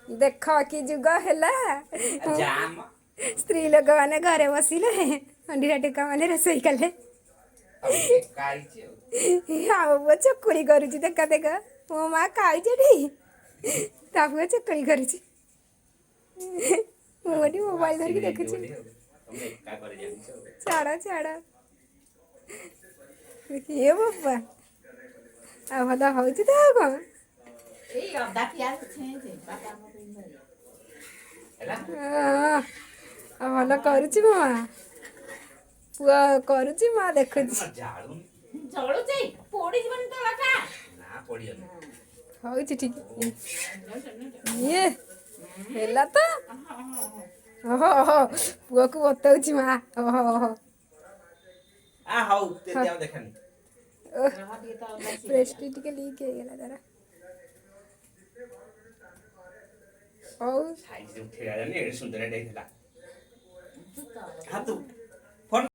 देख कि जुग है स्त्री लोक मैंने घरे बसिले अंडीरा टेका मैंने रोसई कले आउ चकुड़ी करुची देखा देख मो माँ खाई तापुआ चकुड़ी करुची मुझे मोबाइल धरिकी देखुची छाड़ छाड़ ये बापा आ भल हूँ तो कौन भल करुची मो माँ पुआ करुची माँ देखुची हूँ ठीक ये है तो ओहो पुआ को बताऊँ माँ ओहो प्रेस्टी टिके लीक हो गला तारा हौ साइज उठेगा नहीं सुंदर देखला हाँ तू